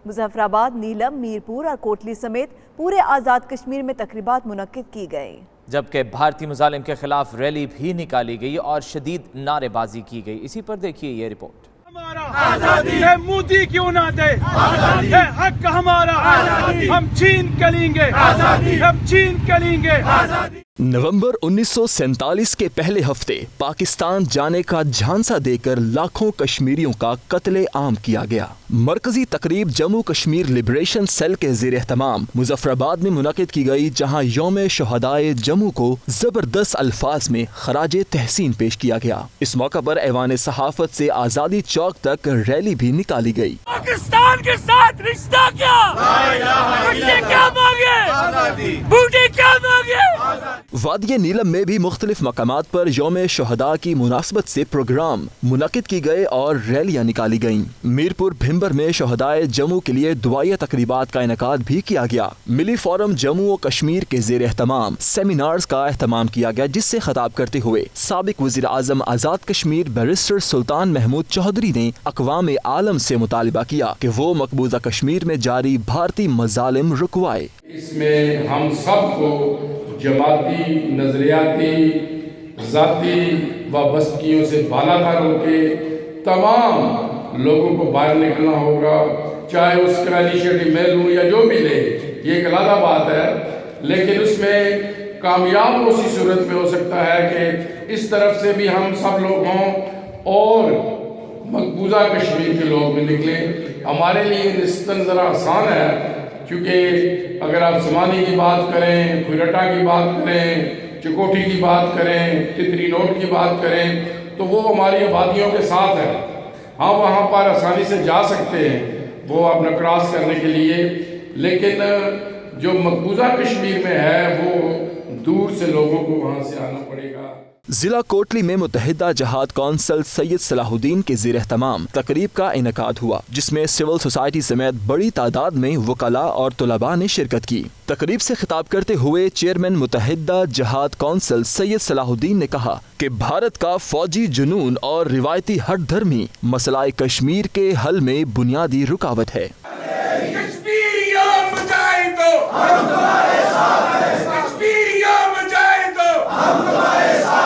مظفر آباد، نیلم، میرپور اور کوٹلی سمیت پورے آزاد کشمیر میں تقریبات منعقد کی گئی، جبکہ بھارتی مظالم کے خلاف ریلی بھی نکالی گئی اور شدید نعرے بازی کی گئی۔ اسی پر دیکھیے یہ رپورٹ۔ ہمارا آزادی ہے، مودی کیوں نہ دے، آزادی ہے حق ہمارا، آزادی ہم چھین کے لیں گے، آزادی ہم چھین کے لیں گے، آزادی۔ نومبر 1947 کے پہلے ہفتے پاکستان جانے کا جھانسا دے کر لاکھوں کشمیریوں کا قتل عام کیا گیا۔ مرکزی تقریب جموں کشمیر لبریشن سیل کے زیر اہتمام مظفر آباد میں منعقد کی گئی، جہاں یوم شہدائے جموں کو زبردست الفاظ میں خراج تحسین پیش کیا گیا۔ اس موقع پر ایوان صحافت سے آزادی چوک تک ریلی بھی نکالی گئی۔ پاکستان کے ساتھ رشتہ کیا، کیا مانگے، بوٹی کیا مانگے۔ وادی نیلم میں بھی مختلف مقامات پر یوم شہداء کی مناسبت سے پروگرام منعقد کی گئے اور ریلیاں نکالی گئیں۔ میرپور بھمبر میں شہدائے جموں کے لیے دعائیہ تقریبات کا انعقاد بھی کیا گیا۔ ملی فورم جموں و کشمیر کے زیر اہتمام سیمینارز کا اہتمام کیا گیا، جس سے خطاب کرتے ہوئے سابق وزیر اعظم آزاد کشمیر بیرسٹر سلطان محمود چودھری نے اقوام عالم سے مطالبہ کیا کہ وہ مقبوضہ کشمیر میں جاری بھارتی مظالم رکوائے۔ اس میں ہم سب کو جماعتی، نظریاتی، ذاتی وابستگیوں سے بالاتر ہو کے تمام لوگوں کو باہر نکلنا ہوگا، چاہے اس کا انیشیٹو میں لوں یا جو بھی لے، یہ ایک علیحدہ بات ہے، لیکن اس میں کامیاب اسی صورت میں ہو سکتا ہے کہ اس طرف سے بھی ہم سب لوگ ہوں اور مقبوضہ کشمیر کے لوگ بھی نکلیں۔ ہمارے لیے نسبتاً ذرا آسان ہے، کیونکہ اگر آپ سمانی کی بات کریں، کھرٹا کی بات کریں، چکوٹھی کی بات کریں، تتری نوٹ کی بات کریں، تو وہ ہماری آبادیوں کے ساتھ ہے، ہم وہاں پر آسانی سے جا سکتے ہیں وہ اپنا کراس کرنے کے لیے، لیکن جو مقبوضہ کشمیر میں ہے وہ دور سے لوگوں کو وہاں سے آنا پڑے گا۔ ضلع کوٹلی میں متحدہ جہاد کونسل سید صلاح الدین کے زیر اہتمام تقریب کا انعقاد ہوا، جس میں سول سوسائٹی سمیت بڑی تعداد میں وکلاء اور طلباء نے شرکت کی۔ تقریب سے خطاب کرتے ہوئے چیئرمین متحدہ جہاد کونسل سید صلاح الدین نے کہا کہ بھارت کا فوجی جنون اور روایتی ہٹ دھرمی مسئلہ کشمیر کے حل میں بنیادی رکاوٹ ہے۔ ہم